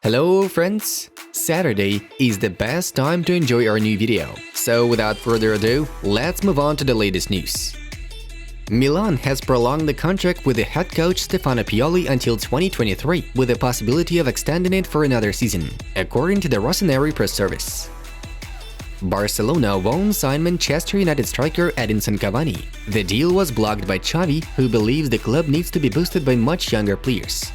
Hello friends! Saturday is the best time to enjoy our new video. So without further ado, let's move on to the latest news. Milan has prolonged the contract with the head coach Stefano Pioli until 2023, with the possibility of extending it for another season, according to the Rossoneri press service. Barcelona won't sign Manchester United striker Edinson Cavani. The deal was blocked by Xavi, who believes the club needs to be boosted by much younger players.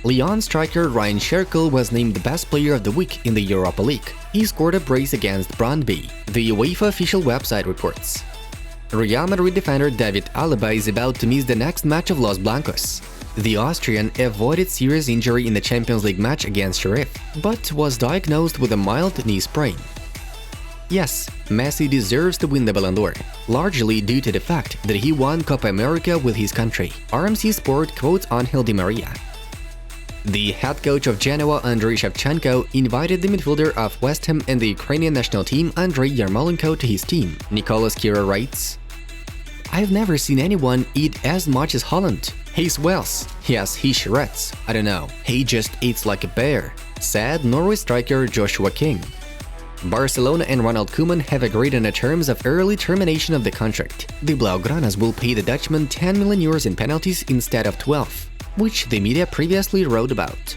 Lyon striker Ryan Cherki was named the best player of the week in the Europa League. He scored a brace against Brøndby, the UEFA official website reports. Real Madrid defender David Alaba is about to miss the next match of Los Blancos. The Austrian avoided serious injury in the Champions League match against Sheriff, but was diagnosed with a mild knee sprain. Yes, Messi deserves to win the Ballon d'Or, largely due to the fact that he won Copa America with his country. RMC Sport quotes Angel Di Maria. The head coach of Genoa, Andriy Shevchenko, invited the midfielder of West Ham and the Ukrainian national team, Andriy Yarmolenko, to his team. Nicolas Kira writes, "I've never seen anyone eat as much as Haaland. He swells. Yes, he shreds. I don't know. He just eats like a bear," said Norway striker Joshua King. Barcelona and Ronald Koeman have agreed on the terms of early termination of the contract. The Blaugranas will pay the Dutchman 10 million euros in penalties instead of 12. Which the media previously wrote about.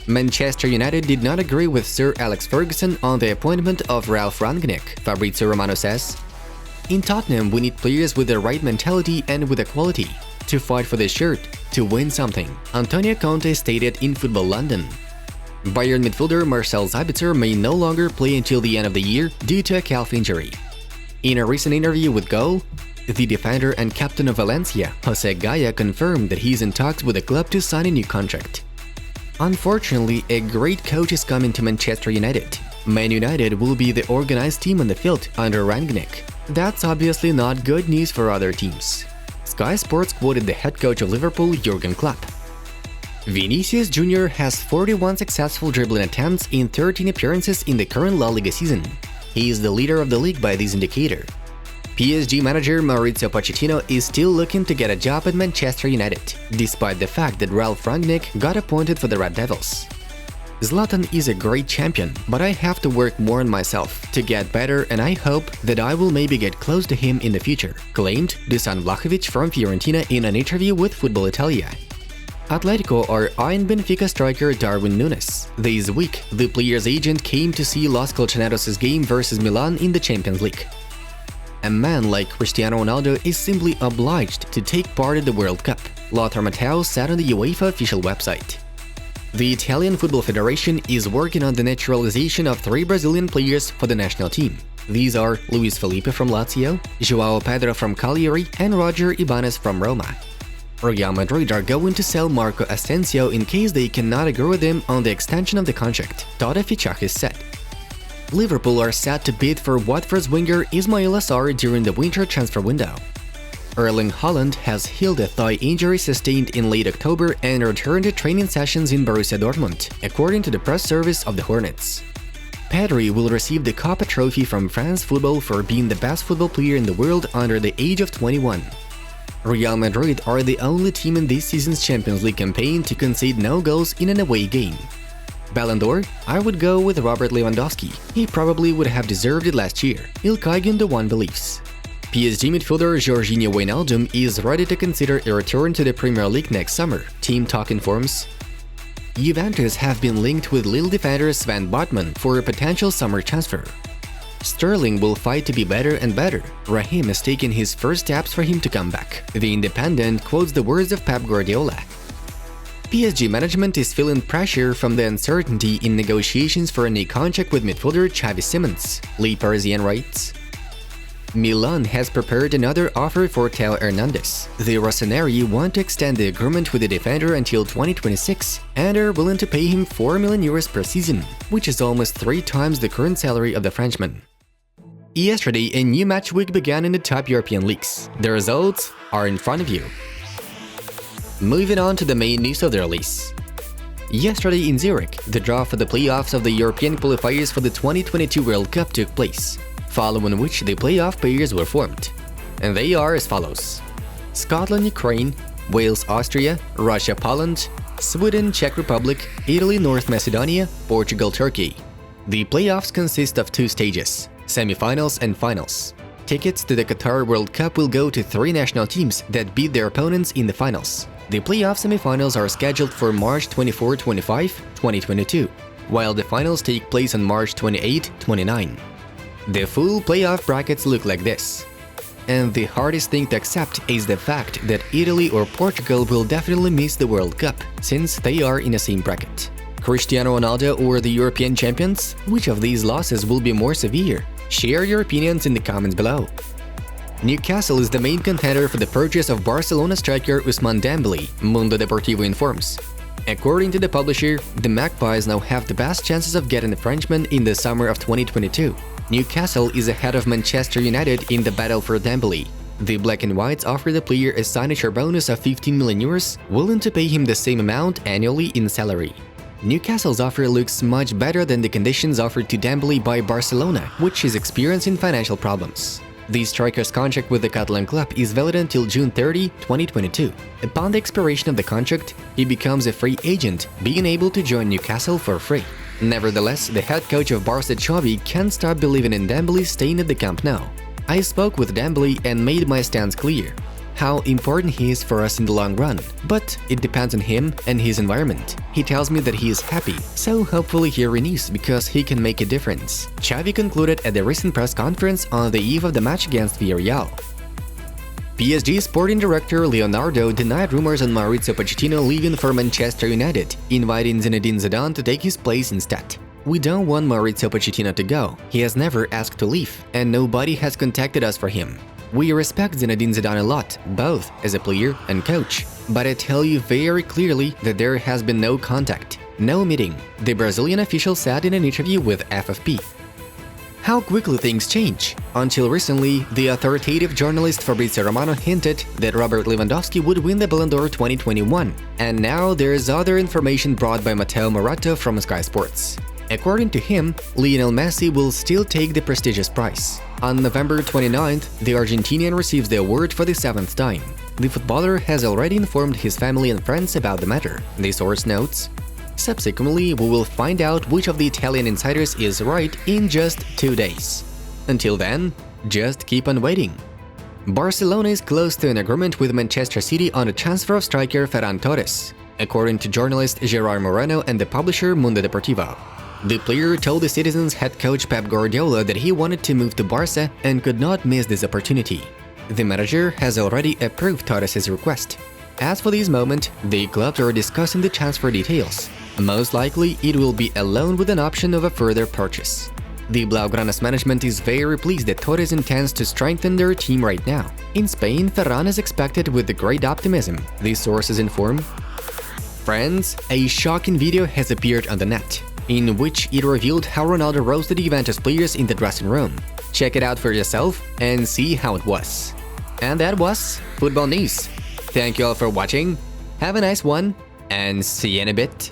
Manchester United did not agree with Sir Alex Ferguson on the appointment of Ralf Rangnick, Fabrizio Romano says. "In Tottenham, we need players with the right mentality and with the quality to fight for the shirt, to win something," Antonio Conte stated in Football London. Bayern midfielder Marcel Sabitzer may no longer play until the end of the year due to a calf injury. In a recent interview with Goal, the defender and captain of Valencia, Jose Gaya, confirmed that he's in talks with the club to sign a new contract. Unfortunately, a great coach is coming to Manchester United. Man United will be the organized team on the field under Rangnick. That's obviously not good news for other teams. Sky Sports quoted the head coach of Liverpool, Jurgen Klopp. Vinicius Jr. has 41 successful dribbling attempts in 13 appearances in the current La Liga season. He is the leader of the league by this indicator. PSG manager Mauricio Pochettino is still looking to get a job at Manchester United, despite the fact that Ralf Rangnick got appointed for the Red Devils. "Zlatan is a great champion, but I have to work more on myself to get better, and I hope that I will maybe get close to him in the future," claimed Dusan Vlahovic from Fiorentina in an interview with Football Italia. Atletico are eyeing Benfica striker Darwin Núñez. This week, the player's agent came to see Los Colchoneros' game versus Milan in the Champions League. "A man like Cristiano Ronaldo is simply obliged to take part in the World Cup," Lothar Matthäus said on the UEFA official website. The Italian Football Federation is working on the naturalization of 3 Brazilian players for the national team. These are Luis Felipe from Lazio, João Pedro from Cagliari, and Roger Ibanez from Roma. Real Madrid are going to sell Marco Asensio in case they cannot agree with him on the extension of the contract, Toda Fichajes said. Liverpool are set to bid for Watford's winger Ismaila Sarr during the winter transfer window. Erling Haaland has healed a thigh injury sustained in late October and returned to training sessions in Borussia Dortmund, according to the press service of the Hornets. Pedri will receive the Copa Trophy from France Football for being the best football player in the world under the age of 21. Real Madrid are the only team in this season's Champions League campaign to concede no goals in an away game. Ballon d'Or? I would go with Robert Lewandowski. He probably would have deserved it last year, Ilkay Gündoğan believes. PSG midfielder Georginio Wijnaldum is ready to consider a return to the Premier League next summer, Team Talk informs. Juventus have been linked with Lille defender Sven Botman for a potential summer transfer. Sterling will fight to be better and better. Raheem has taken his first steps for him to come back. The Independent quotes the words of Pep Guardiola. PSG management is feeling pressure from the uncertainty in negotiations for a new contract with midfielder Xavi Simons, Le Parisien writes. Milan has prepared another offer for Theo Hernandez. The Rossoneri want to extend the agreement with the defender until 2026 and are willing to pay him 4 million euros per season, which is almost 3 times the current salary of the Frenchman. Yesterday, a new match week began in the top European leagues. The results are in front of you. Moving on to the main news of the release. Yesterday in Zurich, the draw for the playoffs of the European qualifiers for the 2022 World Cup took place, following which the playoff pairs were formed. And they are as follows: Scotland-Ukraine, Wales-Austria, Russia-Poland, Sweden, Czech Republic, Italy, North Macedonia, Portugal, Turkey. The playoffs consist of 2 stages, semi-finals and finals. Tickets to the Qatar World Cup will go to 3 national teams that beat their opponents in the finals. The playoff semi-finals are scheduled for March 24-25, 2022, while the finals take place on March 28-29. The full playoff brackets look like this. And the hardest thing to accept is the fact that Italy or Portugal will definitely miss the World Cup, since they are in the same bracket. Cristiano Ronaldo or the European champions? Which of these losses will be more severe? Share your opinions in the comments below. Newcastle is the main contender for the purchase of Barcelona striker Ousmane Dembele, Mundo Deportivo informs. According to the publisher, the Magpies now have the best chances of getting the Frenchman in the summer of 2022. Newcastle is ahead of Manchester United in the battle for Dembele. The Black and Whites offer the player a signature bonus of 15 million euros, willing to pay him the same amount annually in salary. Newcastle's offer looks much better than the conditions offered to Dembele by Barcelona, which is experiencing financial problems. The striker's contract with the Catalan club is valid until June 30, 2022. Upon the expiration of the contract, he becomes a free agent, being able to join Newcastle for free. Nevertheless, the head coach of Barca Xavi can't stop believing in Dembele staying at the Camp Nou. I spoke with Dembele and made my stance clear, how important he is for us in the long run, but it depends on him and his environment. He tells me that he is happy, so hopefully he renews because he can make a difference. Xavi concluded at the recent press conference on the eve of the match against Villarreal. PSG sporting director Leonardo denied rumors on Maurizio Pochettino leaving for Manchester United, inviting Zinedine Zidane to take his place instead. "We don't want Maurizio Pochettino to go. He has never asked to leave, and nobody has contacted us for him. We respect Zinedine Zidane a lot, both as a player and coach. But I tell you very clearly that there has been no contact, no meeting," the Brazilian official said in an interview with FFP. How quickly things change. Until recently, the authoritative journalist Fabrizio Romano hinted that Robert Lewandowski would win the Ballon d'Or 2021. And now there's other information brought by Matteo Moratto from Sky Sports. According to him, Lionel Messi will still take the prestigious prize. On November 29th, the Argentinian receives the award for the 7th time. The footballer has already informed his family and friends about the matter, the source notes. Subsequently, we will find out which of the Italian insiders is right in just 2 days. Until then, just keep on waiting. Barcelona is close to an agreement with Manchester City on the transfer of striker Ferran Torres, according to journalist Gerard Moreno and the publisher Mundo Deportivo. The player told the Citizens head coach Pep Guardiola that he wanted to move to Barca and could not miss this opportunity. The manager has already approved Torres' request. As for this moment, the clubs are discussing the transfer details. Most likely, it will be a loan with an option of a further purchase. The Blaugrana's management is very pleased that Torres intends to strengthen their team right now. In Spain, Ferran is expected with great optimism, these sources inform. Friends, a shocking video has appeared on the net, in which it revealed how Ronaldo roasted Juventus players in the dressing room. Check it out for yourself and see how it was. And that was Football News. Thank you all for watching, have a nice one, and see you in a bit.